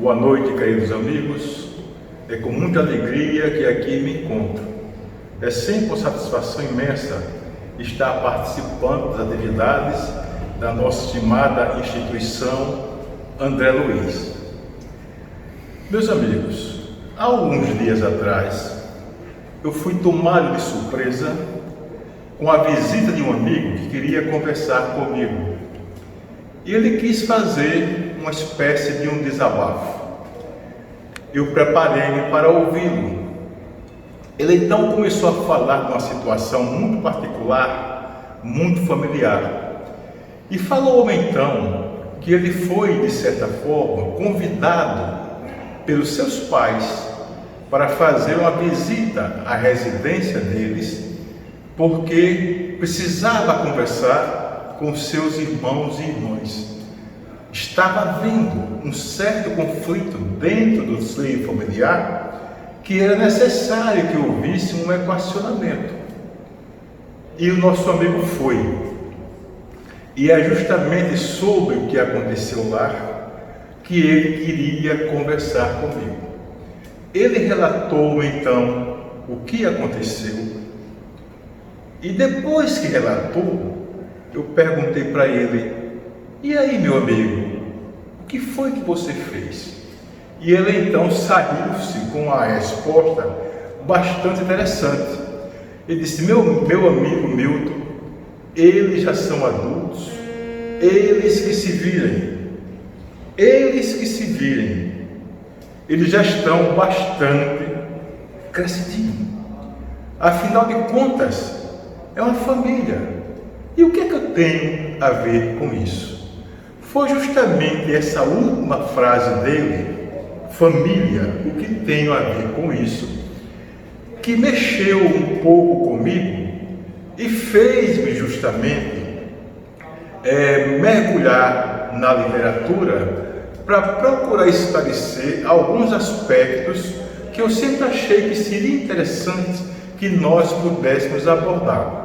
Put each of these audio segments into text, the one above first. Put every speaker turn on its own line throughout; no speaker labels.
Boa noite, queridos amigos. É com muita alegria que aqui me encontro. É sempre uma satisfação imensa estar participando das atividades da nossa estimada instituição André Luiz. Meus amigos, há alguns dias atrás, eu fui tomado de surpresa com a visita de um amigo que queria conversar comigo. E ele quis fazer uma espécie de um desabafo. Eu preparei-me para ouvi-lo. Ele então começou a falar de uma situação muito particular, muito familiar. E falou então que ele foi, de certa forma, convidado pelos seus pais para fazer uma visita à residência deles, porque precisava conversar com seus irmãos e irmãs. Estava havendo um certo conflito dentro do seio familiar que era necessário que houvesse um equacionamento. E o nosso amigo foi. E é justamente sobre o que aconteceu lá que ele queria conversar comigo. Ele relatou então o que aconteceu. E depois que relatou, eu perguntei para ele: e aí, meu amigo, o que foi que você fez? E ele então saiu-se com uma resposta bastante interessante. Ele disse: meu amigo Milton, eles já são adultos, eles que se virem, eles já estão bastante crescidinhos. Afinal de contas, é uma família. E o que é que eu tenho a ver com isso? Foi justamente essa última frase dele, família, o que tenho a ver com isso, que mexeu um pouco comigo e fez-me justamente mergulhar na literatura para procurar esclarecer alguns aspectos que eu sempre achei que seria interessante que nós pudéssemos abordar.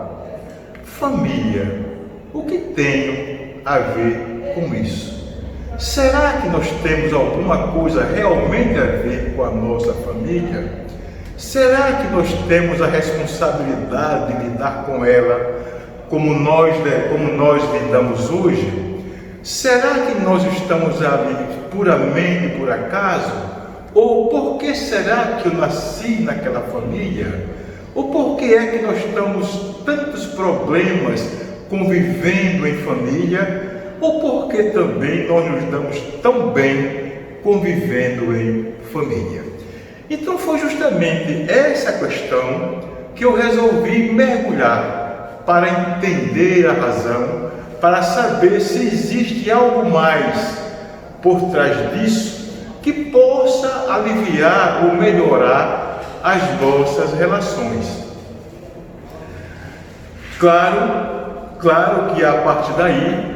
Família, o que tem a ver com isso? Será que nós temos alguma coisa realmente a ver com a nossa família? Será que nós temos a responsabilidade de lidar com ela como nós lidamos hoje? Será que nós estamos ali puramente por acaso? Ou por que será que eu nasci naquela família? Ou por que é que nós temos tantos problemas convivendo em família? Ou por que também nós nos damos tão bem convivendo em família? Então foi justamente essa questão que eu resolvi mergulhar para entender a razão, para saber se existe algo mais por trás disso que possa aliviar ou melhorar as nossas relações. Claro que a partir daí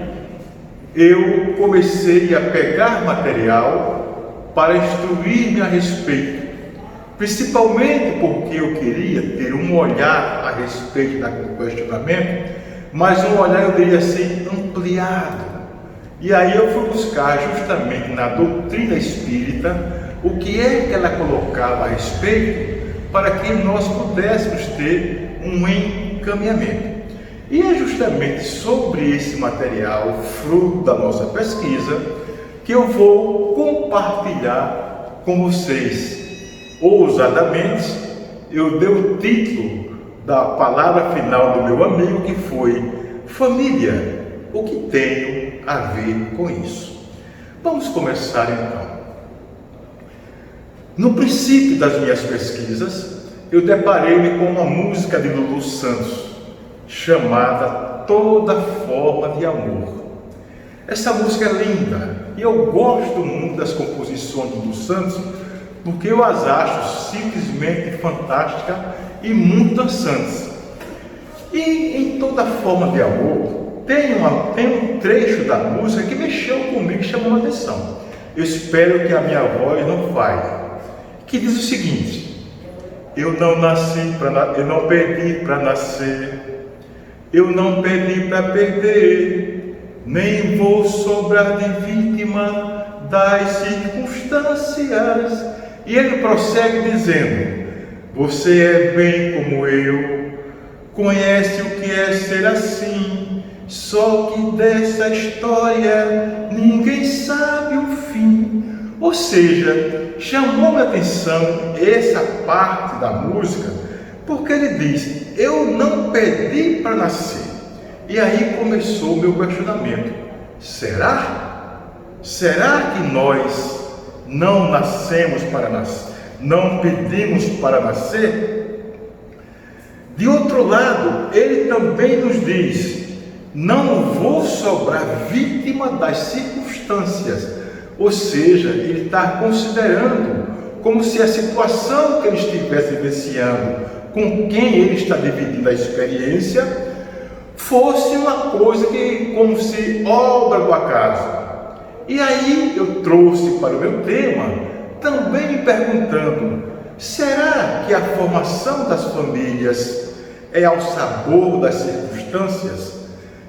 eu comecei a pegar material para instruir-me a respeito, principalmente porque eu queria ter um olhar a respeito daquele questionamento, mas um olhar eu diria assim ampliado. E aí eu fui buscar justamente na doutrina espírita o que é que ela colocava a respeito para que nós pudéssemos ter um encaminhamento. E é justamente sobre esse material, fruto da nossa pesquisa, que eu vou compartilhar com vocês. Ousadamente, eu dei o título da palavra final do meu amigo, que foi família, o que tenho a ver com isso? Vamos começar então. No princípio das minhas pesquisas, eu deparei-me com uma música de Lulu Santos, chamada Toda Forma de Amor. Essa música é linda e eu gosto muito das composições de Lulu Santos, porque eu as acho simplesmente fantásticas e muito dançantes. E em Toda Forma de Amor, tem um trecho da música que mexeu comigo e chamou a atenção. Eu espero que a minha voz não falhe. Que diz o seguinte: eu não perdi para nascer, eu não perdi para perder, nem vou sobrar de vítima das circunstâncias. E ele prossegue dizendo: você é bem como eu, conhece o que é ser assim, só que dessa história ninguém sabe o fim. Ou seja, chamou a atenção essa parte da música, porque ele diz: eu não pedi para nascer. E aí começou o meu questionamento: será? Será que nós não nascemos para nascer? Não pedimos para nascer? De outro lado, ele também nos diz: não vou sobrar vítima das circunstâncias. Ou seja, ele está considerando como se a situação que ele estivesse vivenciando, com quem ele está dividindo a experiência, fosse uma coisa que, como se obra do acaso. E aí eu trouxe para o meu tema, também me perguntando: será que a formação das famílias é ao sabor das circunstâncias?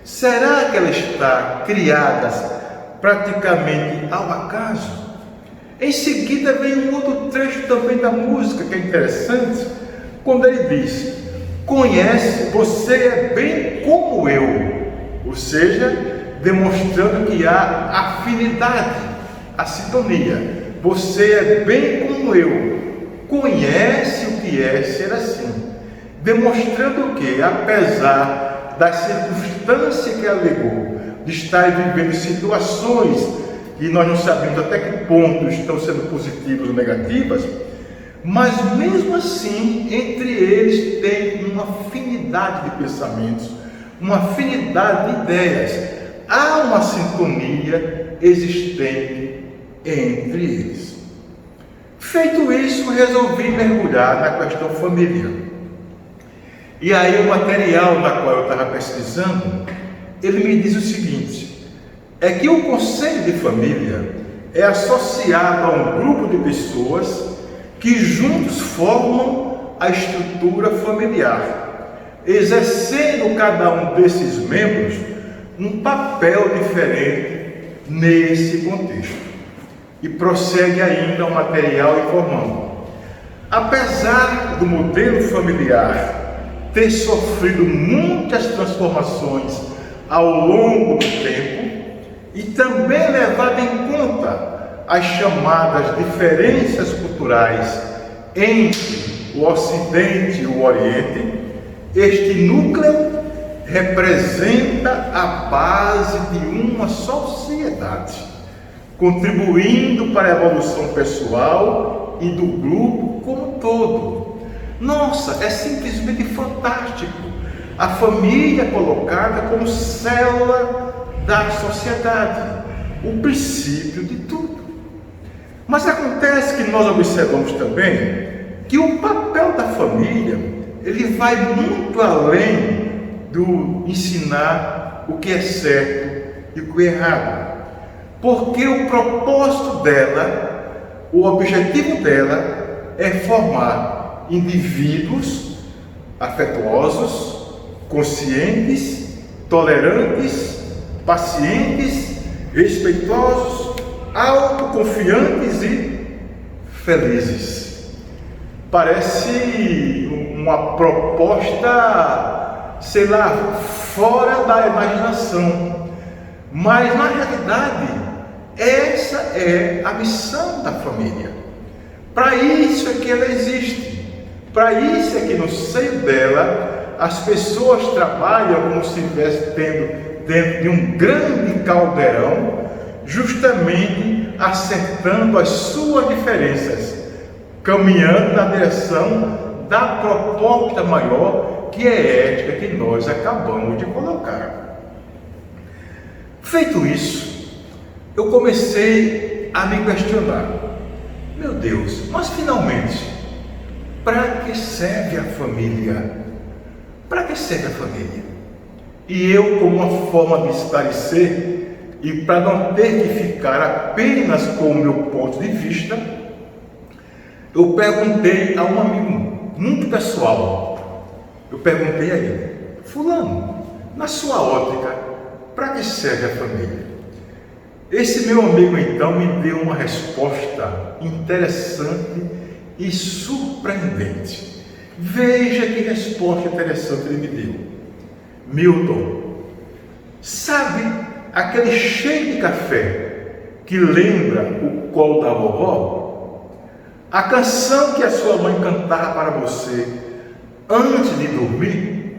Será que ela está criada praticamente ao acaso? Em seguida vem um outro trecho também da música que é interessante, quando ele diz: conhece, você é bem como eu. Ou seja, demonstrando que há afinidade, a sintonia. Você é bem como eu, conhece o que é ser assim, demonstrando que, apesar das circunstâncias que alegou, de estar vivendo situações que nós não sabemos até que ponto estão sendo positivas ou negativas, mas mesmo assim, entre eles tem uma afinidade de pensamentos, uma afinidade de ideias. Há uma sintonia existente entre eles. Feito isso, resolvi mergulhar na questão família. E aí o material na qual eu estava pesquisando, ele me diz o seguinte: é que o conceito de família é associado a um grupo de pessoas que juntos formam a estrutura familiar, exercendo cada um desses membros um papel diferente nesse contexto. E prossegue ainda o material informando: apesar do modelo familiar ter sofrido muitas transformações ao longo do tempo e também levado em conta as chamadas diferenças culturais entre o Ocidente e o Oriente, este núcleo representa a base de uma sociedade, contribuindo para a evolução pessoal e do grupo como um todo. Nossa, é simplesmente fantástico. A família é colocada como célula da sociedade, o princípio de tudo. Mas acontece que nós observamos também que o papel da família, ele vai muito além do ensinar o que é certo e o que é errado. Porque o propósito dela, o objetivo dela é formar indivíduos afetuosos, conscientes, tolerantes, pacientes, respeitosos, autoconfiantes e felizes. Parece uma proposta, sei lá, fora da imaginação, mas na realidade essa é a missão da família. Para isso é que ela existe, para isso é que no seio dela as pessoas trabalham como se estivesse dentro de um grande caldeirão, justamente acertando as suas diferenças, caminhando na direção da proposta maior, que é a ética que nós acabamos de colocar. Feito isso, eu comecei a me questionar: meu Deus, mas finalmente, para que serve a família? Para que serve a família? E eu, como uma forma de esclarecer, e para não ter que ficar apenas com o meu ponto de vista, eu perguntei a um amigo muito pessoal. Eu perguntei a ele: fulano, na sua ótica, para que serve a família? Esse meu amigo então me deu uma resposta interessante e surpreendente. Veja que resposta interessante ele me deu. Milton, sabe aquele cheiro de café que lembra o colo da vovó? A canção que a sua mãe cantava para você antes de dormir?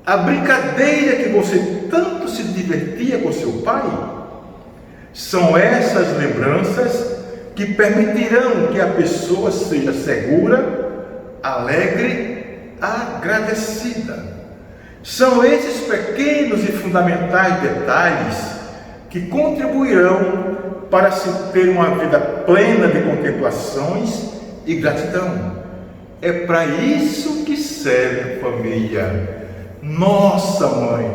A brincadeira que você tanto se divertia com seu pai? São essas lembranças que permitirão que a pessoa seja segura, alegre, agradecida. São esses pequenos e fundamentais detalhes que contribuirão para se ter uma vida plena de contemplações e gratidão. É para isso que serve a família. Nossa, mãe,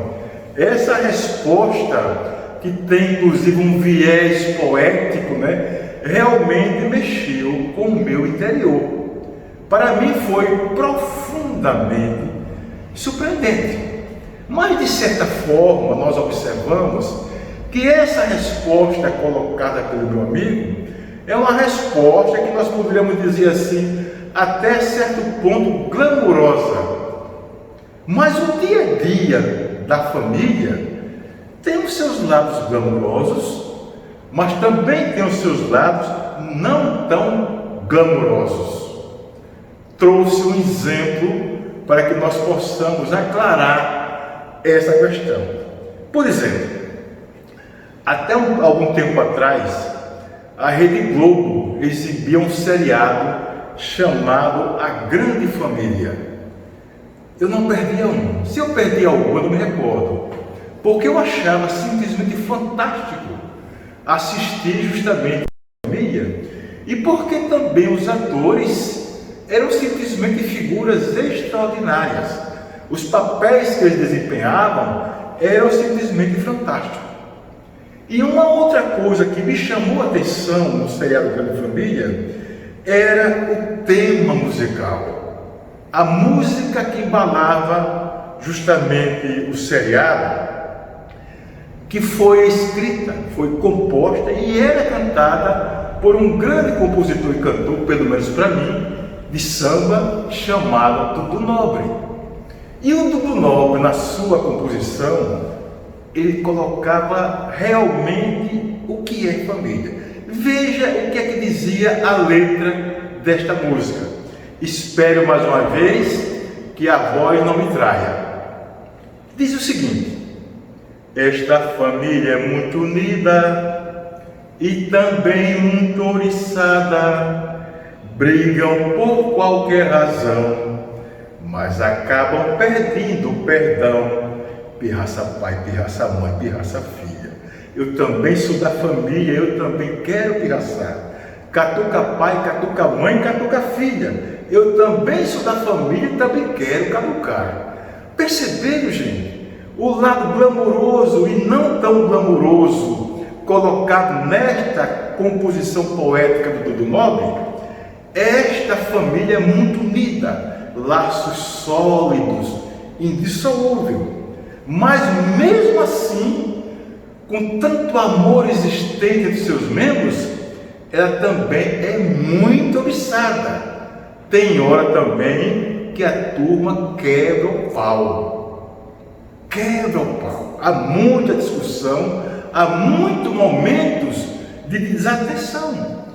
essa resposta, que tem inclusive um viés poético, realmente mexeu com o meu interior. Para mim foi profundamente surpreendente. Mas de certa forma nós observamos que essa resposta colocada pelo meu amigo é uma resposta que nós poderíamos dizer assim, até certo ponto glamurosa. Mas o dia a dia da família tem os seus lados glamurosos, mas também tem os seus lados não tão glamurosos. Trouxe um exemplo para que nós possamos aclarar essa questão. Por exemplo, até algum tempo atrás, a Rede Globo exibia um seriado chamado A Grande Família. Eu não perdia um. Se eu perdi algum, eu não me recordo, porque eu achava simplesmente fantástico assistir justamente a família, e porque também os atores eram simplesmente figuras extraordinárias. Os papéis que eles desempenhavam eram simplesmente fantásticos. E uma outra coisa que me chamou a atenção no seriado Grande Família era o tema musical. A música que embalava justamente o seriado, que foi escrita, foi composta e era cantada por um grande compositor e cantor, pelo menos para mim, de samba, chamado Dudu Nobre. E o Dudu Nobre, na sua composição, ele colocava realmente o que é família. Veja o que é que dizia a letra desta música. Espero mais uma vez que a voz não me traia. Diz o seguinte: esta família é muito unida e também muito oriçada, brigam por qualquer razão, mas acabam perdendo o perdão. Pirraça pai, pirraça mãe, pirraça filha. Eu também sou da família, eu também quero pirraçar. Catuca pai, catuca mãe, catuca filha. Eu também sou da família e também quero caducar. Perceberam, gente? O lado glamouroso e não tão glamouroso colocado nesta composição poética do Dudu Nobre? Esta família é muito unida, laços sólidos, indissolúveis. Mas mesmo assim, com tanto amor existente entre seus membros, ela também é muito oriçada. Tem hora também que a turma quebra o pau. Quebra o pau. Há muita discussão, há muitos momentos de desatenção.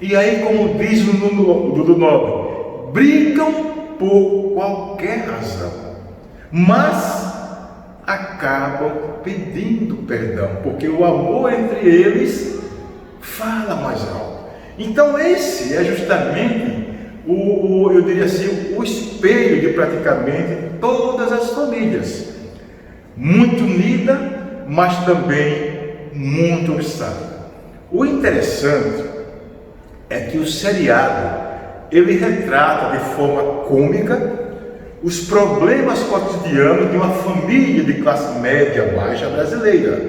E aí, como diz o Dudu Nobre, brigam por qualquer razão, mas acabam pedindo perdão, porque o amor entre eles fala mais alto. Então esse é justamente eu diria assim, o espelho de praticamente todas as famílias, muito unida, mas também muito oriçada. O interessante é que o seriado, ele retrata de forma cômica os problemas cotidianos de uma família de classe média baixa brasileira,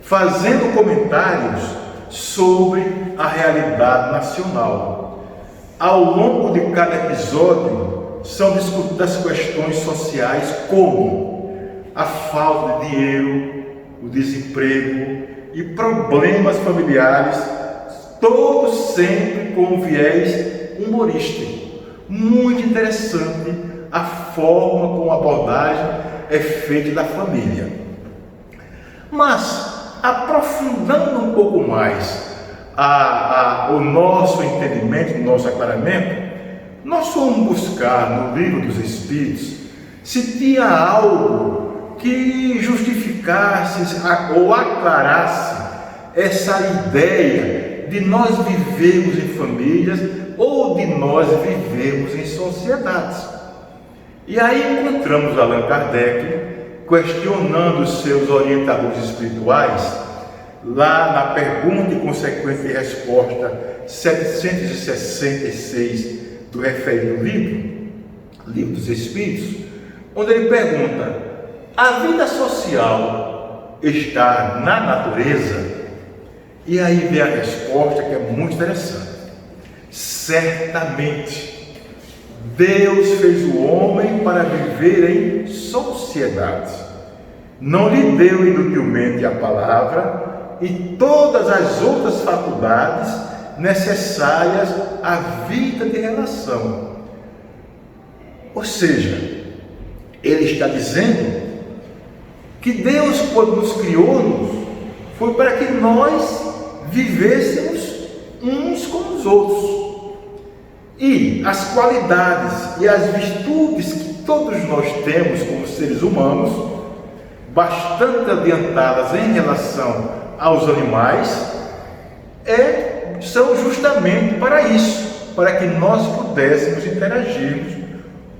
fazendo comentários sobre a realidade nacional. Ao longo de cada episódio são discutidas questões sociais como a falta de dinheiro, o desemprego, e problemas familiares, todos sempre com um viés humorístico. Muito interessante a forma como a abordagem é feita da família. Mas, aprofundando um pouco mais o nosso entendimento, o nosso aclaramento, nós fomos buscar no Livro dos Espíritos se tinha algo que justificasse ou aclarasse essa ideia de nós vivermos em famílias ou de nós vivermos em sociedades. E aí encontramos Allan Kardec questionando os seus orientadores espirituais, lá na pergunta e consequente resposta 766 do referido livro dos Espíritos, onde ele pergunta: a vida social está na natureza? E aí vem a resposta que é muito interessante. Certamente, Deus fez o homem para viver em sociedade. Não lhe deu inutilmente a palavra e todas as outras faculdades necessárias à vida de relação. Ou seja, ele está dizendo que Deus, quando nos criou, foi para que nós vivêssemos uns com os outros. E as qualidades e as virtudes que todos nós temos como seres humanos, bastante adiantadas em relação aos animais, são justamente para isso, para que nós pudéssemos interagirmos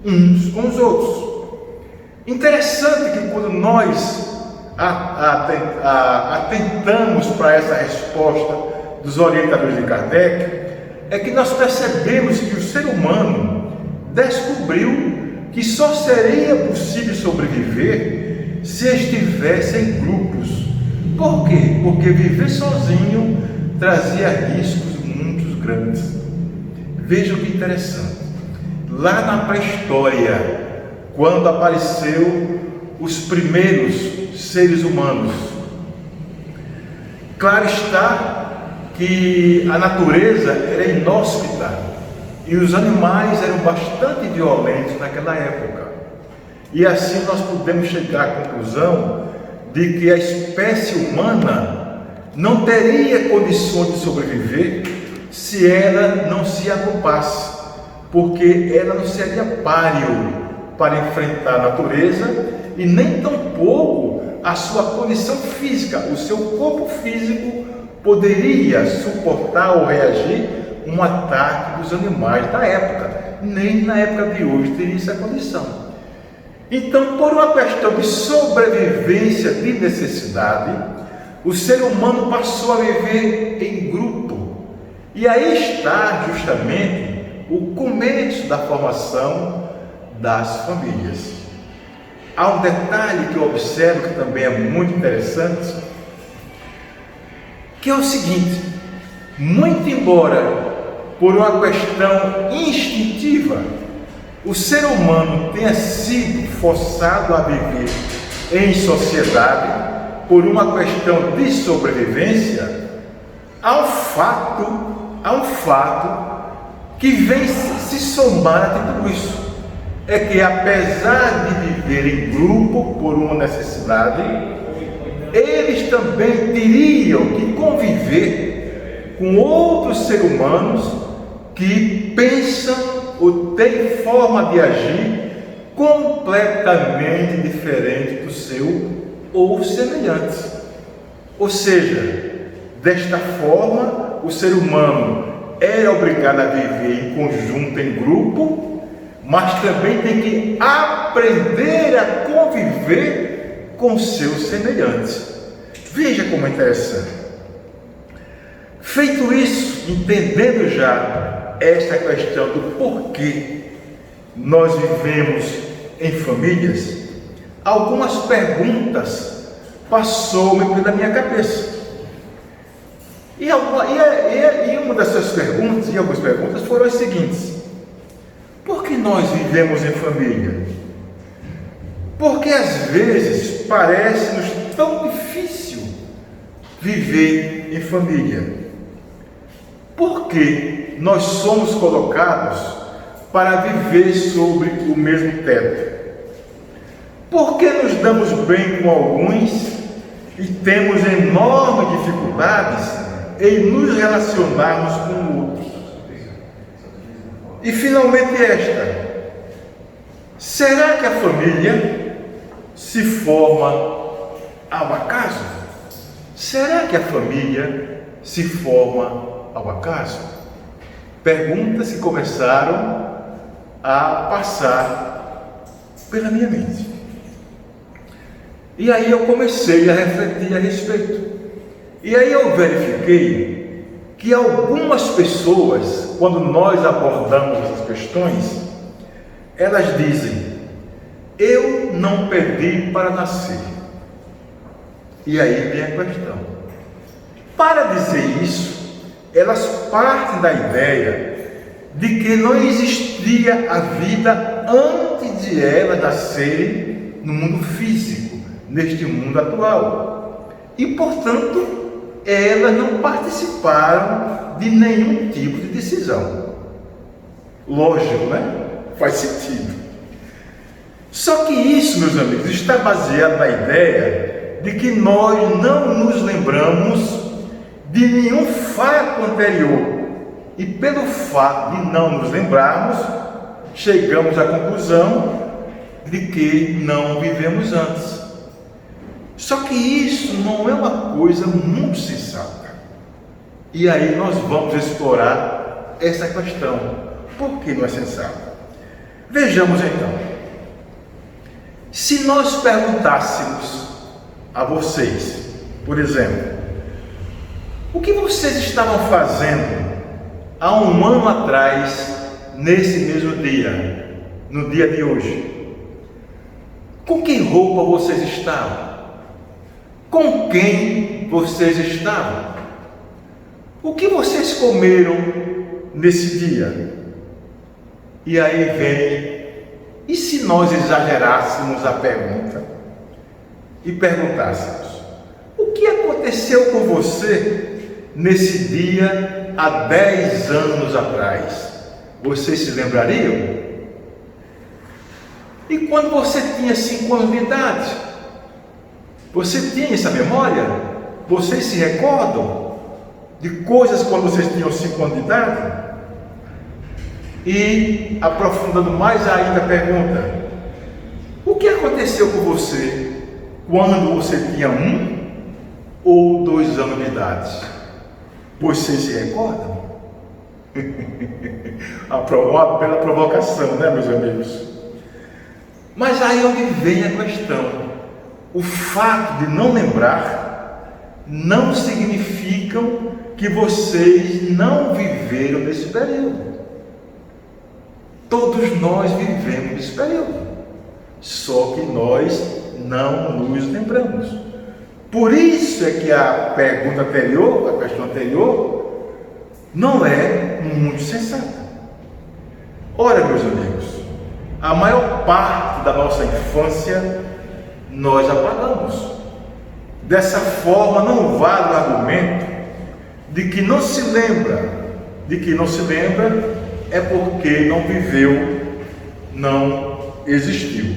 uns com os outros. Interessante que quando nós atentamos para essa resposta dos orientadores de Kardec, é que nós percebemos que o ser humano descobriu que só seria possível sobreviver se estivesse em grupos. Por quê? Porque viver sozinho trazia riscos muito grandes. Vejam que interessante. Lá na pré-história, quando apareceu os primeiros seres humanos, claro está que a natureza era inóspita e os animais eram bastante violentos naquela época. E assim nós podemos chegar à conclusão de que a espécie humana não teria condições de sobreviver se ela não se agrupasse, porque ela não seria páreo para enfrentar a natureza e nem tampouco a sua condição física, o seu corpo físico poderia suportar ou reagir um ataque dos animais da época. Nem na época de hoje teria essa condição. Então, por uma questão de sobrevivência de necessidade, o ser humano passou a viver em grupo. E aí está justamente o começo da formação das famílias. Há um detalhe que eu observo que também é muito interessante, que é o seguinte: muito embora por uma questão instintiva o ser humano tenha sido forçado a viver em sociedade por uma questão de sobrevivência, há um fato que vem se somar a tudo isso. É que apesar de viver em grupo por uma necessidade, eles também teriam que conviver com outros seres humanos que pensam ou têm forma de agir completamente diferente do seu ou semelhantes. Ou seja, desta forma, o ser humano é obrigado a viver em conjunto, em grupo, mas também tem que aprender a conviver com seus semelhantes. Veja como é interessante. Feito isso, entendendo já esta questão do porquê nós vivemos em famílias, algumas perguntas passou-me pela minha cabeça. E uma dessas perguntas, e algumas perguntas foram as seguintes: por que nós vivemos em família? Porque às vezes parece-nos tão difícil viver em família? Por que nós somos colocados para viver sobre o mesmo teto? Por que nos damos bem com alguns e temos enormes dificuldades em nos relacionarmos com outros? E finalmente esta: será que a família se forma ao acaso? Será que a família se forma ao acaso? Perguntas que começaram a passar pela minha mente. E aí eu comecei a refletir a respeito. E aí eu verifiquei que algumas pessoas, quando nós abordamos essas questões, elas dizem: eu não pedi para nascer. E aí vem a questão. Para dizer isso, elas partem da ideia de que não existia a vida antes de elas nascerem no mundo físico, neste mundo atual. E, portanto, elas não participaram de nenhum tipo de decisão. Lógico, né? Faz sentido. Só que isso, meus amigos, está baseado na ideia de que nós não nos lembramos de nenhum fato anterior. E pelo fato de não nos lembrarmos, chegamos à conclusão de que não vivemos antes. Só que isso não é uma coisa muito sensata. E aí nós vamos explorar essa questão. Por que não é sensata? Vejamos então. Se nós perguntássemos a vocês, por exemplo, o que vocês estavam fazendo há um ano atrás, nesse mesmo dia, no dia de hoje? Com que roupa vocês estavam? Com quem vocês estavam? O que vocês comeram nesse dia? E aí vem, e se nós exagerássemos a pergunta e perguntássemos: o que aconteceu com você nesse dia há 10 anos atrás? Vocês se lembrariam? E quando você tinha 5 anos de idade? Você tinha essa memória? Vocês se recordam de coisas quando vocês tinham 5 anos de idade? E, aprofundando mais ainda a pergunta: o que aconteceu com você quando você tinha 1 ou 2 anos de idade? Vocês se recordam? Uma bela provocação, né, meus amigos? Mas aí onde vem a questão: o fato de não lembrar não significa que vocês não viveram nesse período. Todos nós vivemos nesse período, só que nós não nos lembramos. Por isso é que a pergunta anterior, a questão anterior, não é muito sensata. Ora, meus amigos, a maior parte da nossa infância nós apagamos. Dessa forma, não vale o argumento de que não se lembra. De que não se lembra é porque não viveu, não existiu.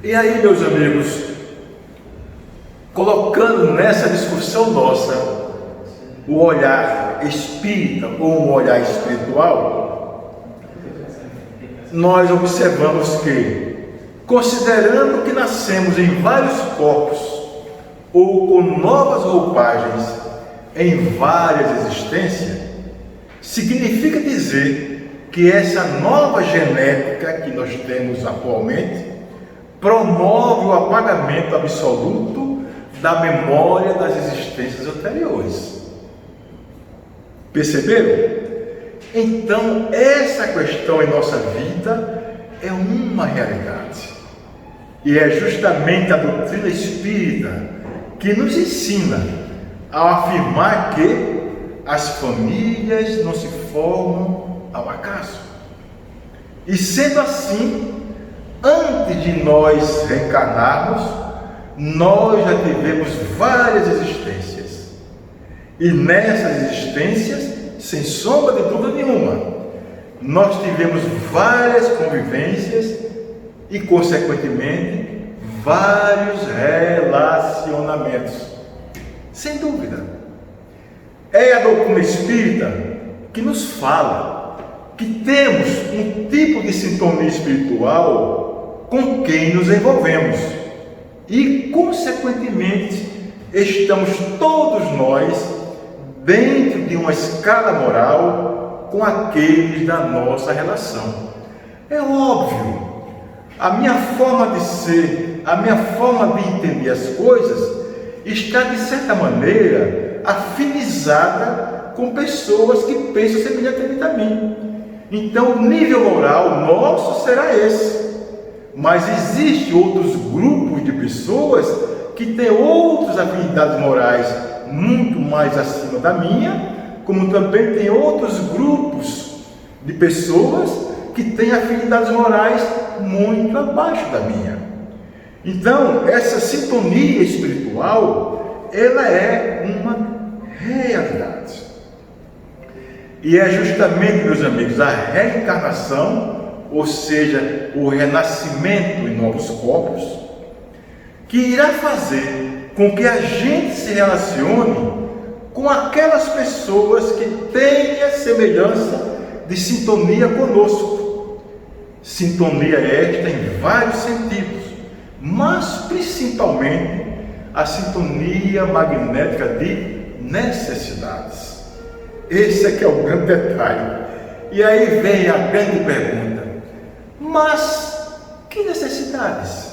E aí, meus amigos, colocando nessa discussão nossa o olhar espírita ou um olhar espiritual, nós observamos que, considerando que nascemos em vários corpos ou com novas roupagens em várias existências, significa dizer que essa nova genética que nós temos atualmente promove o apagamento absoluto da memória das existências anteriores. Perceberam? Então, essa questão em nossa vida é uma realidade. E é justamente a doutrina espírita que nos ensina a afirmar que as famílias não se formam ao acaso. E sendo assim, antes de nós reencarnarmos, nós já tivemos várias existências. E nessas existências, sem sombra de dúvida nenhuma, nós tivemos várias convivências e, consequentemente, vários relacionamentos. Sem dúvida. É a doutrina espírita que nos fala que temos um tipo de sintonia espiritual com quem nos envolvemos. E, consequentemente, estamos todos nós dentro de uma escala moral com aqueles da nossa relação. É óbvio, a minha forma de ser, a minha forma de entender as coisas está, de certa maneira, afinizada com pessoas que pensam semelhantemente a mim. Então, o nível moral nosso será esse. Mas existem outros grupos de pessoas que têm outras afinidades morais muito mais acima da minha, como também tem outros grupos de pessoas que têm afinidades morais muito abaixo da minha. Então, essa sintonia espiritual, ela é uma realidade. E é justamente, meus amigos, a reencarnação, ou seja, o renascimento em novos corpos, que irá fazer com que a gente se relacione com aquelas pessoas que têm a semelhança de sintonia conosco. Sintonia esta em vários sentidos, mas principalmente a sintonia magnética de necessidades. Esse é que é o grande detalhe. E aí vem a grande pergunta: mas que necessidades?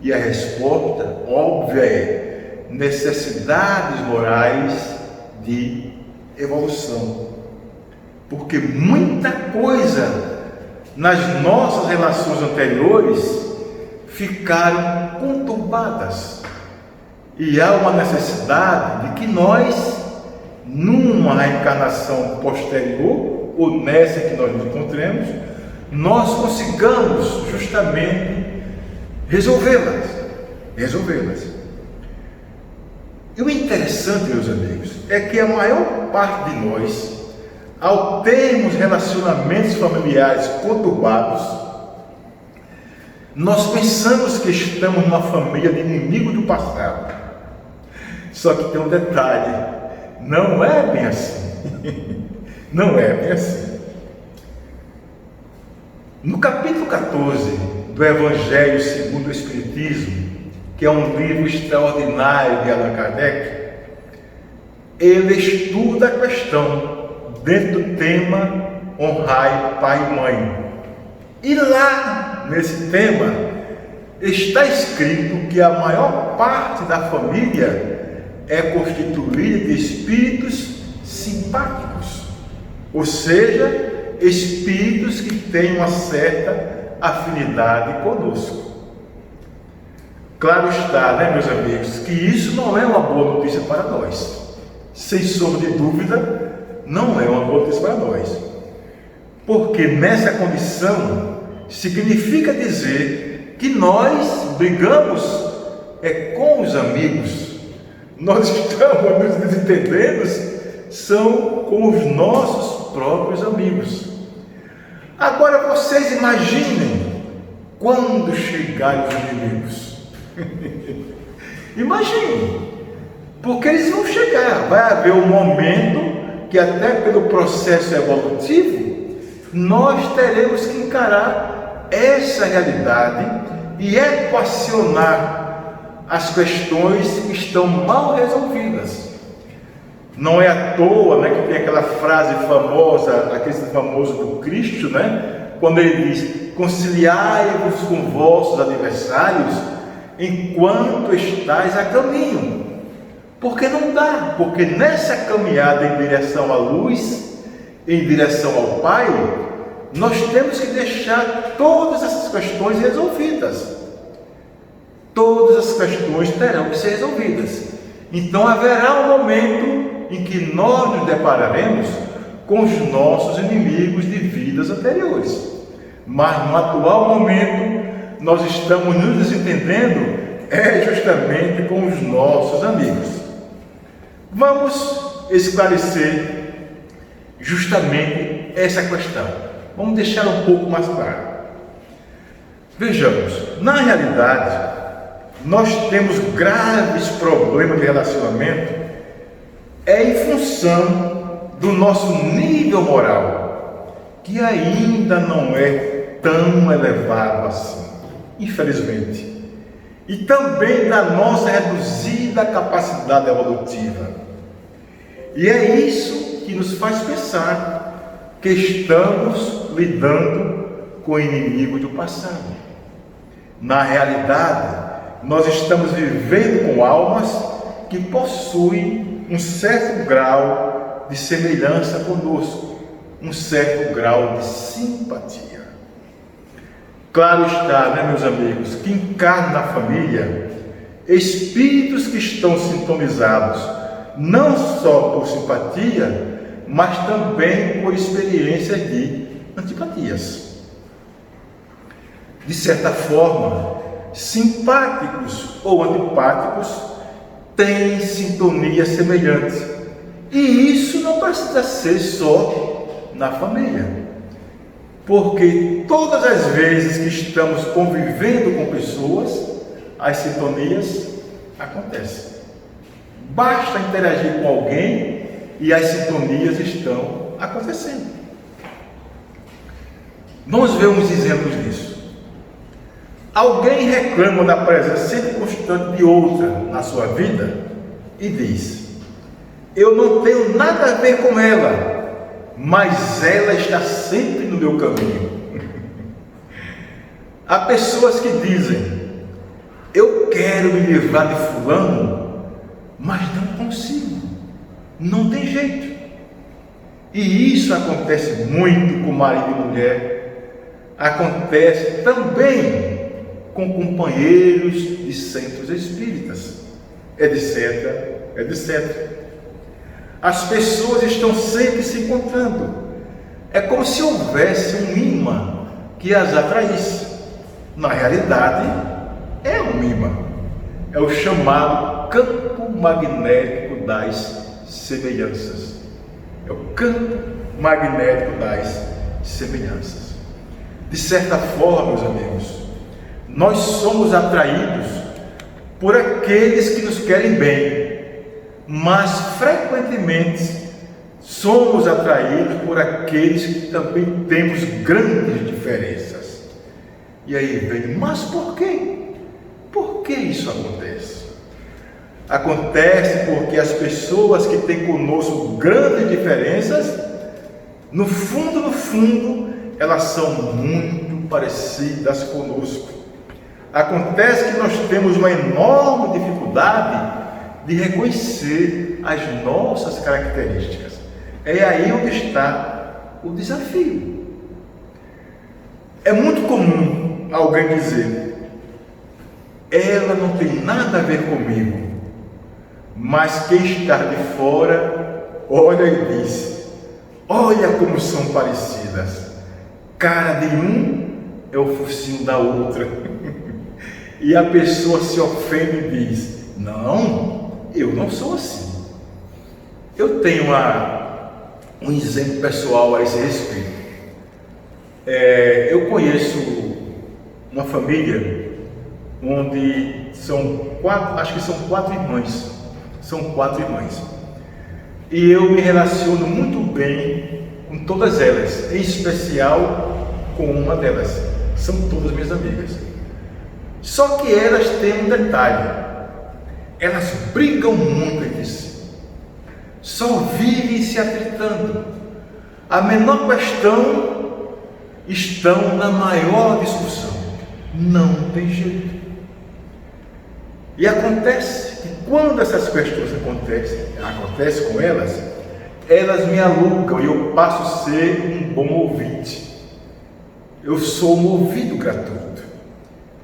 E a resposta óbvia é necessidades morais de evolução. Porque muita coisa nas nossas relações anteriores ficaram conturbadas. E há uma necessidade de que nós, numa reencarnação posterior, ou nessa que nós nos encontremos, nós consigamos justamente resolvê-las. E o interessante, meus amigos, é que a maior parte de nós, ao termos relacionamentos familiares conturbados, nós pensamos que estamos numa família de inimigo do passado. Só que tem um detalhe: não é bem assim. Não é bem assim. No capítulo 14 do Evangelho segundo o Espiritismo, que é um livro extraordinário de Allan Kardec, ele estuda a questão dentro do tema honrai pai e mãe. E lá, nesse tema, está escrito que a maior parte da família é constituída de espíritos simpáticos, ou seja, espíritos que têm uma certa afinidade conosco. Claro está, né, meus amigos, que isso não é uma boa notícia para nós. Sem sombra de dúvida, não é uma boa notícia para nós. Porque nessa condição significa dizer que nós brigamos com os amigos. Nós estamos nos desentendendo são com os nossos próprios amigos. Agora vocês imaginem quando chegarem os inimigos. Imaginem, porque eles vão chegar. Vai haver um momento que, até pelo processo evolutivo, nós teremos que encarar essa realidade e equacionar as questões que estão mal resolvidas. Não é à toa, né, que tem aquela frase famosa, aquele famoso do Cristo, né, quando ele diz: conciliai-vos com vossos adversários enquanto estáis a caminho. Porque não dá, porque nessa caminhada em direção à luz, em direção ao Pai, nós temos que deixar todas essas questões resolvidas. Todas as questões terão que ser resolvidas. Então haverá um momento em que nós nos depararemos com os nossos inimigos de vidas anteriores. Mas no atual momento, nós estamos nos desentendendo justamente com os nossos amigos. Vamos esclarecer justamente essa questão. Vamos deixar um pouco mais claro. Vejamos, na realidade, nós temos graves problemas de relacionamento em função do nosso nível moral, que ainda não é tão elevado assim, infelizmente, e também da nossa reduzida capacidade evolutiva. E é isso que nos faz pensar que estamos lidando com o inimigo do passado. Na realidade, nós estamos vivendo com almas que possuem um certo grau de semelhança conosco, um certo grau de simpatia. Claro está, meus amigos, que encarnam na família espíritos que estão sintonizados não só por simpatia, mas também por experiências de antipatias. De certa forma, simpáticos ou antipáticos têm sintonia semelhante. E isso não precisa ser só na família, porque todas as vezes que estamos convivendo com pessoas, as sintonias acontecem. Basta interagir com alguém e as sintonias estão acontecendo. Vamos ver uns exemplos disso. Alguém reclama da presença sempre constante de outra na sua vida e diz: eu não tenho nada a ver com ela, mas ela está sempre no meu caminho. Há pessoas que dizem: eu quero me livrar de fulano, mas não consigo, não tem jeito. E isso acontece muito com marido e mulher, acontece também com companheiros de centros espíritas, etc. As pessoas estão sempre se encontrando. É como se houvesse um imã que as atraísse. Na realidade, é um imã. É o chamado campo magnético das semelhanças. É o campo magnético das semelhanças. De certa forma, meus amigos, nós somos atraídos por aqueles que nos querem bem, mas frequentemente somos atraídos por aqueles que também temos grandes diferenças. E aí vem, mas por quê? Por que isso acontece? Acontece porque as pessoas que têm conosco grandes diferenças, no fundo, elas são muito parecidas conosco. Acontece que nós temos uma enorme dificuldade de reconhecer as nossas características. É aí onde está o desafio. É muito comum alguém dizer: ela não tem nada a ver comigo, mas quem está de fora olha e diz: olha como são parecidas. Cara de um é o focinho da outra. E a pessoa se ofende e diz: não, eu não sou assim. Eu tenho um exemplo pessoal a esse respeito. Eu conheço uma família onde acho que são quatro irmãs. São quatro irmãs. E eu me relaciono muito bem com todas elas, em especial com uma delas. São todas minhas amigas. Só que elas têm um detalhe: elas brigam muito entre si, só vivem se atritando. A menor questão estão na maior discussão, não tem jeito. E acontece que quando essas questões acontecem com elas me alugam e eu passo a ser um bom ouvinte. Eu sou um ouvido gratuito.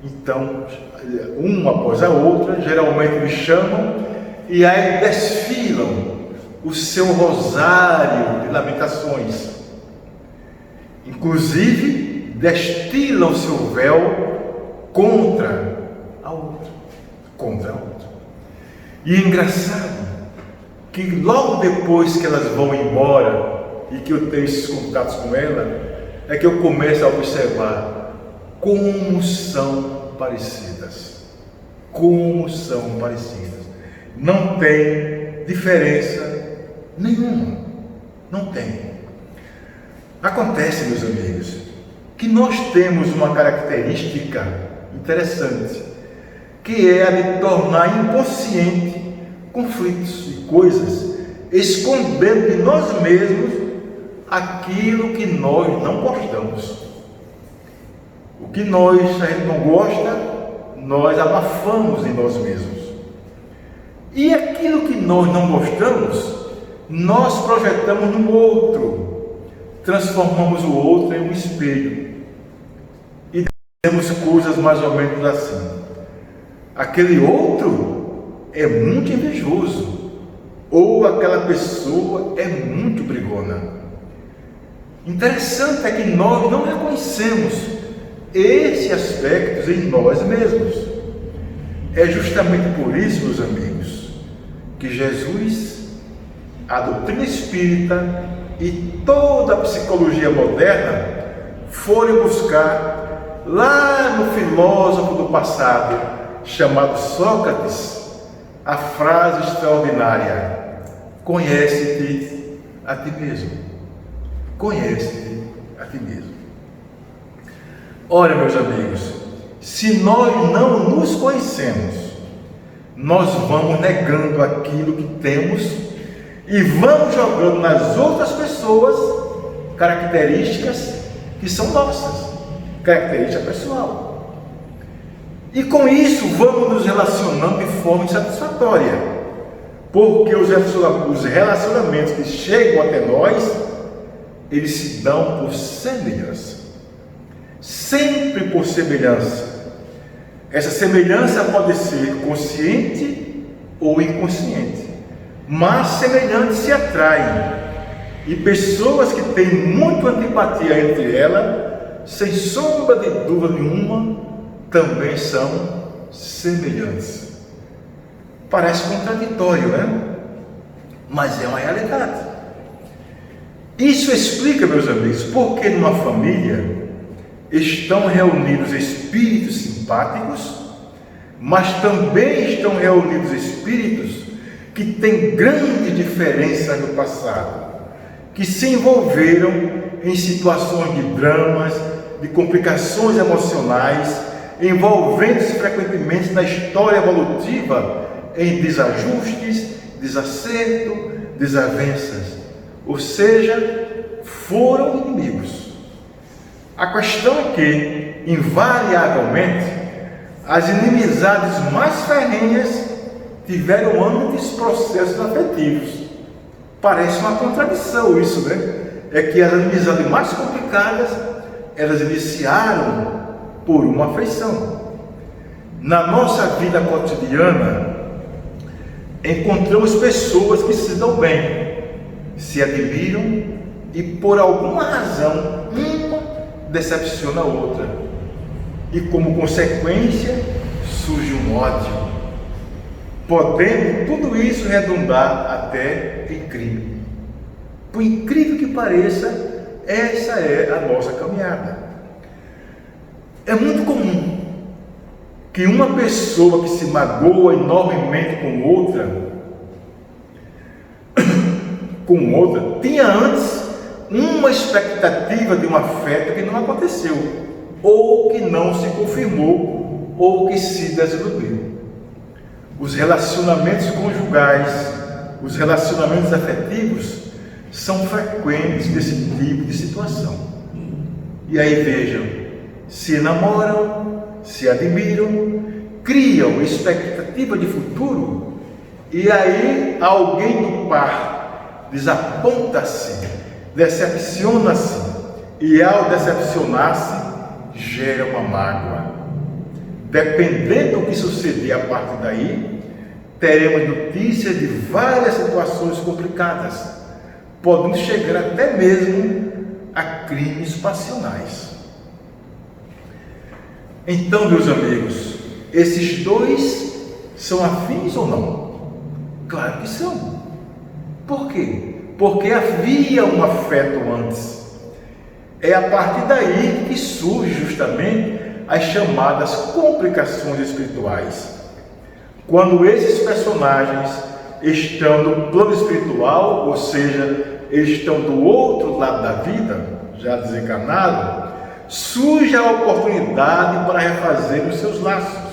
Então, uma após a outra, geralmente me chamam e aí desfilam o seu rosário de lamentações. Inclusive, destilam o seu véu contra a outra. Contra a outra. E é engraçado que logo depois que elas vão embora e que eu tenho esses contatos com ela, é que eu começo a observar como são parecidas. Como são parecidas. Não tem diferença nenhuma. Não tem. Acontece, meus amigos, que nós temos uma característica interessante, que é a de tornar inconsciente conflitos e coisas, escondendo de nós mesmos aquilo que nós não gostamos. O que a gente não gosta, nós abafamos em nós mesmos. E aquilo que nós não gostamos, nós projetamos no outro, transformamos o outro em um espelho e dizemos coisas mais ou menos assim: aquele outro é muito invejoso, ou aquela pessoa é muito brigona. Interessante é que nós não reconhecemos esse aspecto em nós mesmos. É justamente por isso, meus amigos, que Jesus, a doutrina espírita e toda a psicologia moderna foram buscar lá no filósofo do passado, chamado Sócrates, a frase extraordinária: conhece-te a ti mesmo. Conhece-te a ti mesmo. Ora, meus amigos, se nós não nos conhecemos, nós vamos negando aquilo que temos e vamos jogando nas outras pessoas características que são nossas, característica pessoal. E com isso vamos nos relacionando de forma insatisfatória, porque os relacionamentos que chegam até nós, eles se dão por semelhança, sempre por semelhança. Essa semelhança pode ser consciente ou inconsciente, mas semelhantes se atraem, e pessoas que têm muita antipatia entre elas, sem sombra de dúvida nenhuma, também são semelhantes. Parece contraditório, né? Mas é uma realidade. Isso explica, meus amigos, porque numa família estão reunidos espíritos simpáticos, mas também estão reunidos espíritos que têm grande diferença no passado, que se envolveram em situações de dramas, de complicações emocionais, envolvendo-se frequentemente na história evolutiva em desajustes, desacerto, desavenças. Ou seja, foram inimigos. A questão é que, invariavelmente, as inimizades mais ferrenhas tiveram amplos processos afetivos. Parece uma contradição isso, né? É que as inimizades mais complicadas, elas iniciaram por uma afeição. Na nossa vida cotidiana, encontramos pessoas que se dão bem, se admiram e por alguma razão uma decepciona a outra, e como consequência surge um ódio, podendo tudo isso redundar até em crime. Por incrível que pareça, essa é a nossa caminhada. É muito comum que uma pessoa que se magoa enormemente com outra tinha antes uma expectativa de um afeto que não aconteceu, ou que não se confirmou, ou que se desiludiu. Os relacionamentos conjugais, os relacionamentos afetivos são frequentes desse tipo de situação. E aí vejam, se namoram, se admiram, criam expectativa de futuro, e aí alguém do par desaponta-se, decepciona-se, e ao decepcionar-se gera uma mágoa. Dependendo do que suceder a partir daí, teremos notícias de várias situações complicadas, podendo chegar até mesmo a crimes passionais. Então, meus amigos, esses dois são afins ou não? Claro que são. Por quê? Porque havia um afeto antes. É a partir daí que surgem justamente as chamadas complicações espirituais. Quando esses personagens estão no plano espiritual, ou seja, eles estão do outro lado da vida, já desencarnado, surge a oportunidade para refazer os seus laços.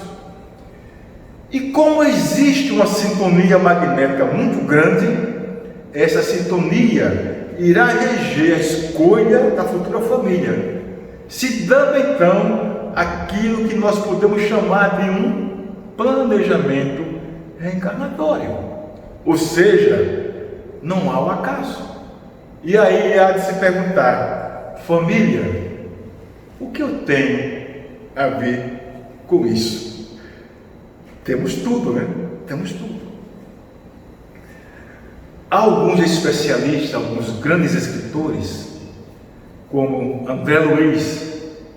E como existe uma sintonia magnética muito grande, essa sintonia irá reger a escolha da futura família, se dando então aquilo que nós podemos chamar de um planejamento reencarnatório. Ou seja, não há o acaso. E aí há de se perguntar: família, o que eu tenho a ver com isso? Temos tudo, né? Temos tudo. Há alguns especialistas, alguns grandes escritores, como André Luiz,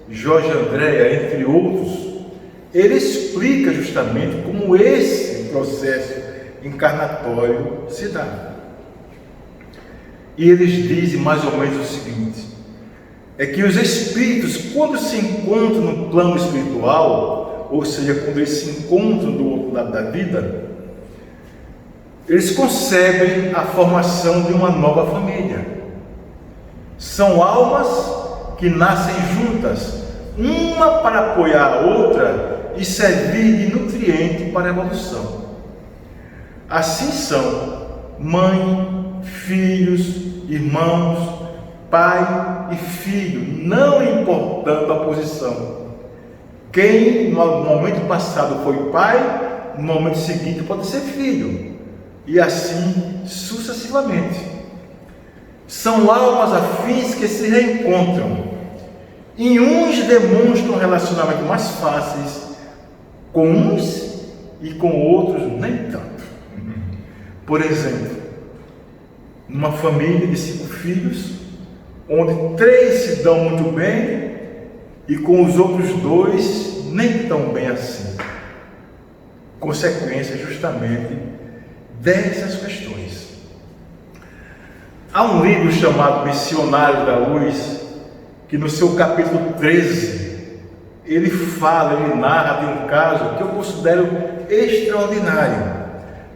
Jorge Andréa, entre outros, ele explica justamente como esse processo encarnatório se dá. E eles dizem mais ou menos o seguinte: é que os espíritos, quando se encontram no plano espiritual, ou seja, quando eles se encontram do outro lado da vida, eles concebem a formação de uma nova família. São almas que nascem juntas, uma para apoiar a outra e servir de nutriente para a evolução. Assim são mãe, filhos, irmãos, pai e filho, não importando a posição. Quem no momento passado foi pai, no momento seguinte pode ser filho, e assim sucessivamente. São almas afins que se reencontram, e uns demonstram um relacionamento mais fáceis com uns e com outros nem tanto. Por exemplo, numa família de 5 filhos, onde 3 se dão muito bem e com os outros 2 nem tão bem assim. Consequência justamente dessas questões. Há um livro chamado Missionário da Luz, que no seu capítulo 13, ele narra de um caso que eu considero extraordinário,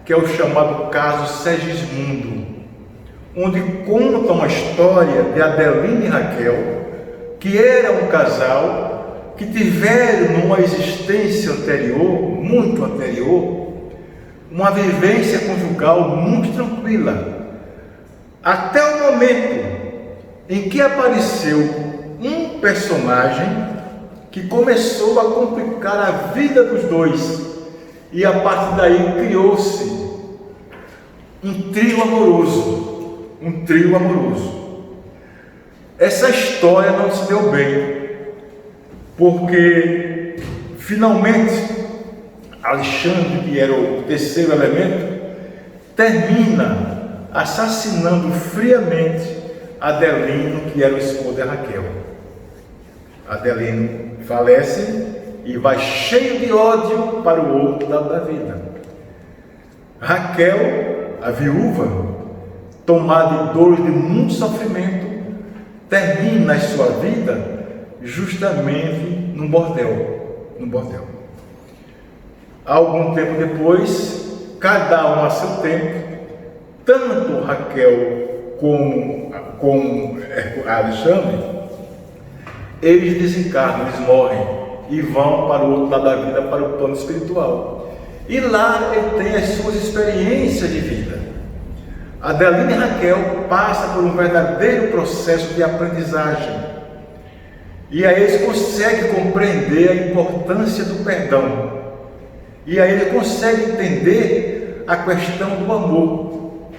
que é o chamado caso Segismundo, onde conta uma história de Adelina e Raquel, que era um casal que tiveram numa existência anterior, muito anterior, uma vivência conjugal muito tranquila, até o momento em que apareceu um personagem que começou a complicar a vida dos dois, e a partir daí criou-se um trio amoroso. Essa história não se deu bem, porque finalmente Alexandre, que era o terceiro elemento, termina assassinando friamente Adelino, que era o esposo de Raquel. Adelino falece e vai cheio de ódio para o outro lado da vida. Raquel, a viúva, tomada de dores de muito sofrimento, termina a sua vida justamente num bordel. Algum tempo depois, cada um a seu tempo, tanto Raquel como Alexandre, eles desencarnam, eles morrem e vão para o outro lado da vida, para o plano espiritual. E lá ele tem as suas experiências de vida. Adelina e Raquel passam por um verdadeiro processo de aprendizagem. E aí eles conseguem compreender a importância do perdão. E aí eles conseguem entender a questão do amor.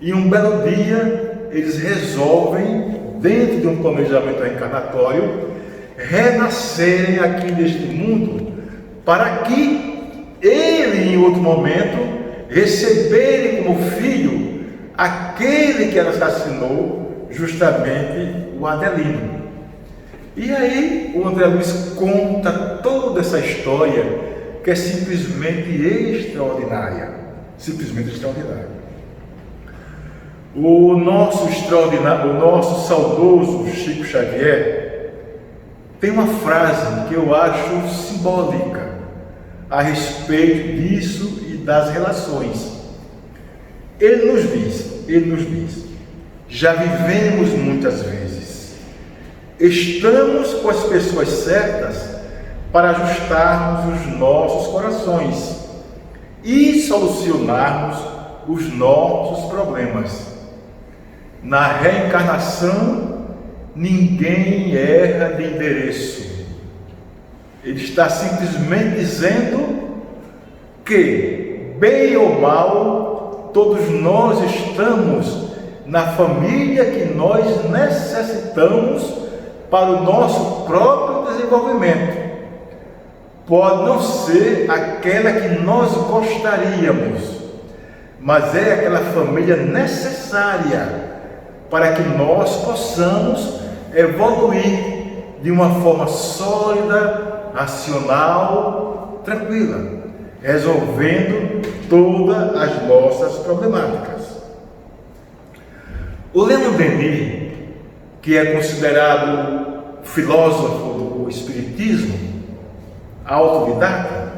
E um belo dia eles resolvem, dentro de um planejamento reencarnatório, renascerem aqui neste mundo, para que ele, em outro momento, receberem como filho aquele que ela assassinou, justamente o Adelino. E aí o André Luiz conta toda essa história que é simplesmente extraordinária. Simplesmente extraordinária. O nosso saudoso Chico Xavier tem uma frase que eu acho simbólica a respeito disso e das relações. Ele nos diz, já vivemos muitas vezes, estamos com as pessoas certas para ajustarmos os nossos corações e solucionarmos os nossos problemas. Na reencarnação, ninguém erra de endereço. Ele está simplesmente dizendo que, bem ou mal, todos nós estamos na família que nós necessitamos para o nosso próprio desenvolvimento. Pode não ser aquela que nós gostaríamos, mas é aquela família necessária para que nós possamos evoluir de uma forma sólida, racional, tranquila, resolvendo todas as nossas problemáticas. O Leon Denis, que é considerado filósofo do Espiritismo, autodidata,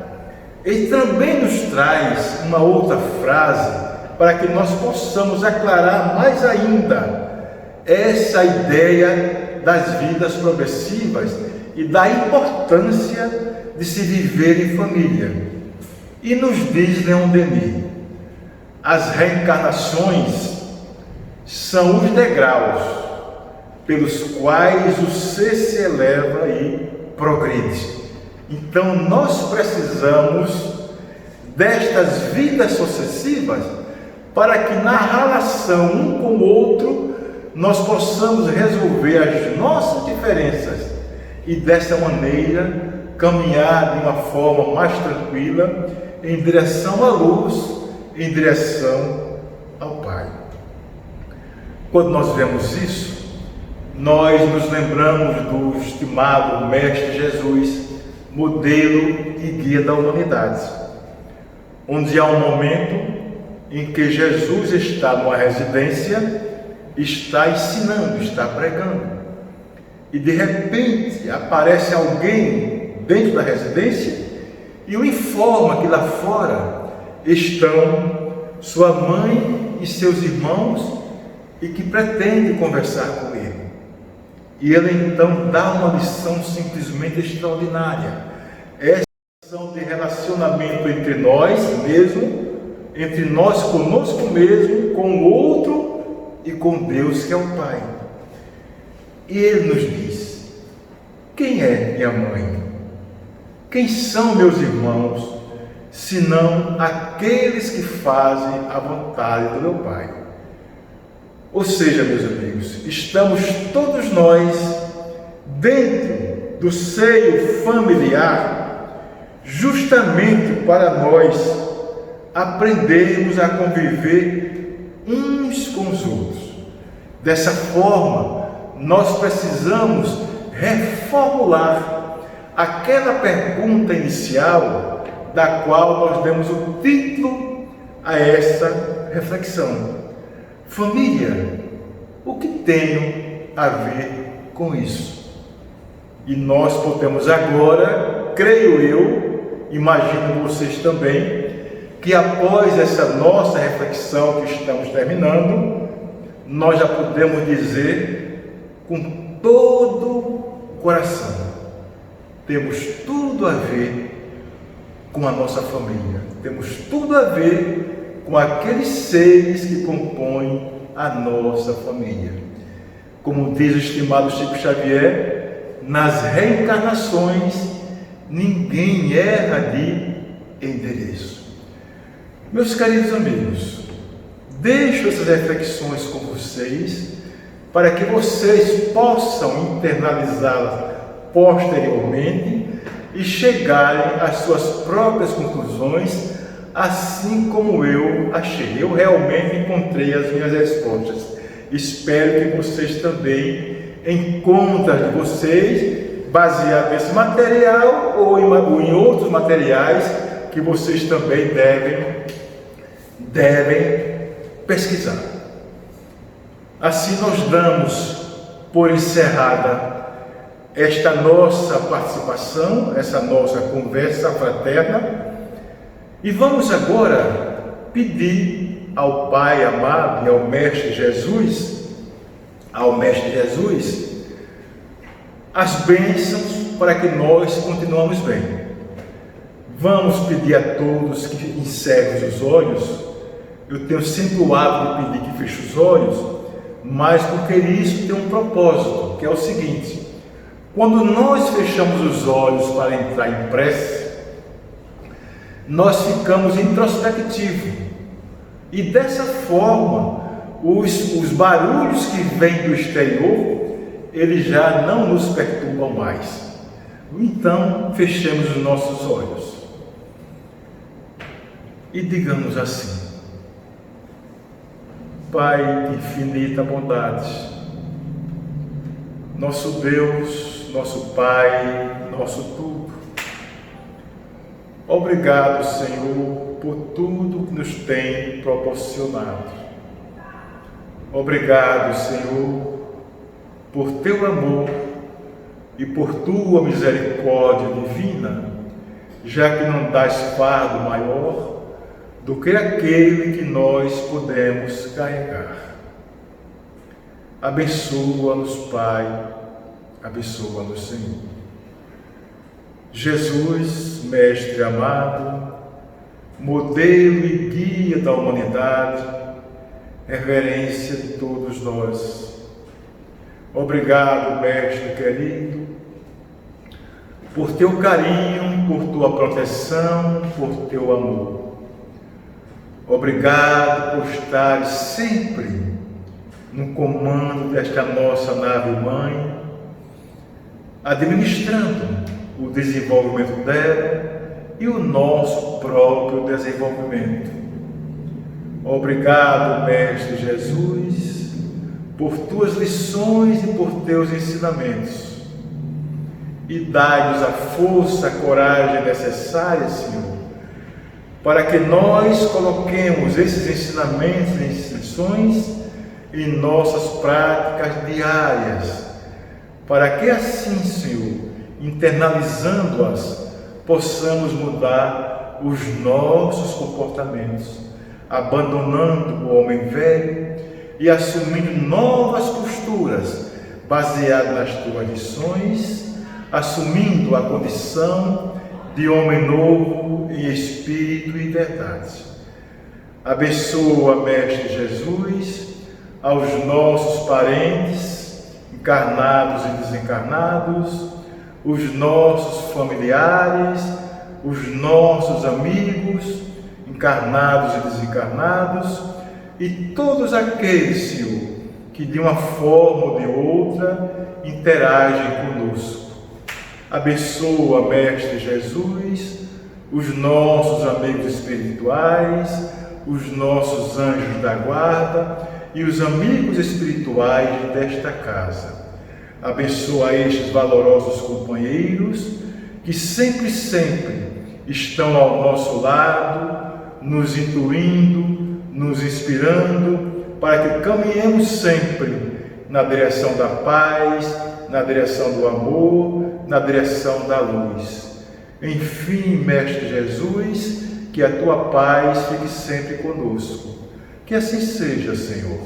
ele também nos traz uma outra frase para que nós possamos aclarar mais ainda essa ideia das vidas progressivas e da importância de se viver em família. E nos diz Leon Denis: as reencarnações são os degraus pelos quais o ser se eleva e progride. Então nós precisamos destas vidas sucessivas para que na relação um com o outro nós possamos resolver as nossas diferenças e dessa maneira caminhar de uma forma mais tranquila em direção à luz, em direção ao Pai. Quando nós vemos isso, nós nos lembramos do estimado Mestre Jesus, modelo e guia da humanidade, onde há um momento em que Jesus está numa residência, está ensinando, está pregando, e de repente aparece alguém dentro da residência e o informa que lá fora estão sua mãe e seus irmãos e que pretende conversar com ele. E ele então dá uma lição simplesmente extraordinária. Essa lição de relacionamento entre nós mesmos, entre nós conosco mesmo, com o outro e com Deus que é o Pai. E ele nos diz: quem é minha mãe? Quem são meus irmãos, senão aqueles que fazem a vontade do meu Pai? Ou seja, meus amigos, estamos todos nós dentro do seio familiar, justamente para nós aprendermos a conviver uns com os outros. Dessa forma, nós precisamos reformular aquela pergunta inicial da qual nós demos o título a essa reflexão. Família, o que tem a ver com isso? E nós podemos agora, creio eu, imagino vocês também, que após essa nossa reflexão que estamos terminando, nós já podemos dizer com todo o coração: temos tudo a ver com a nossa família, temos tudo a ver com aqueles seres que compõem a nossa família. Como diz o estimado Chico Xavier, nas reencarnações ninguém erra de endereço. Meus queridos amigos, deixo essas reflexões com vocês para que vocês possam internalizá-las posteriormente e chegarem às suas próprias conclusões assim como eu achei. Eu realmente encontrei as minhas respostas. Espero que vocês também encontrem de vocês, baseado nesse material ou em outros materiais que vocês também devem pesquisar. Assim nós damos por encerrada esta nossa participação, essa nossa conversa fraterna, e vamos agora pedir ao Pai amado e ao Mestre Jesus, as bênçãos para que nós continuemos bem. Vamos pedir a todos que encerrem os olhos. Eu tenho sempre o hábito de pedir que feche os olhos, mas porque isso tem um propósito, que é o seguinte: quando nós fechamos os olhos para entrar em prece, nós ficamos introspectivos, e dessa forma os barulhos que vêm do exterior, eles já não nos perturbam mais. Então fechemos os nossos olhos e digamos assim: Pai de infinita bondade, nosso Deus, nosso Pai, nosso tudo, obrigado, Senhor, por tudo que nos tem proporcionado. Obrigado, Senhor, por teu amor e por tua misericórdia divina, já que não dás fardo maior do que aquele que nós podemos carregar. Abençoa-nos, Pai, abençoa-nos, Senhor. Jesus, Mestre amado, modelo e guia da humanidade, reverência de todos nós. Obrigado, Mestre querido, por teu carinho, por tua proteção, por teu amor. Obrigado por estar sempre no comando desta nossa nave-mãe, administrando o desenvolvimento dela e o nosso próprio desenvolvimento. Obrigado, Mestre Jesus, por tuas lições e por teus ensinamentos. E dai-nos a força, a coragem necessária, Senhor, para que nós coloquemos esses ensinamentos e lições em nossas práticas diárias, para que assim, Senhor, internalizando-as, possamos mudar os nossos comportamentos, abandonando o homem velho e assumindo novas posturas baseadas nas tuas lições, assumindo a condição de homem novo em espírito e verdade. Abençoa, Mestre Jesus, aos nossos parentes, encarnados e desencarnados, os nossos familiares, os nossos amigos, encarnados e desencarnados, e todos aqueles, Senhor, que de uma forma ou de outra interagem conosco. Abençoa, Mestre Jesus, os nossos amigos espirituais, os nossos anjos da guarda e os amigos espirituais desta casa. Abençoa estes valorosos companheiros que sempre estão ao nosso lado, nos intuindo, nos inspirando, para que caminhemos sempre na direção da paz, na direção do amor, na direção da luz. Enfim, Mestre Jesus, que a tua paz fique sempre conosco. Que assim seja, Senhor.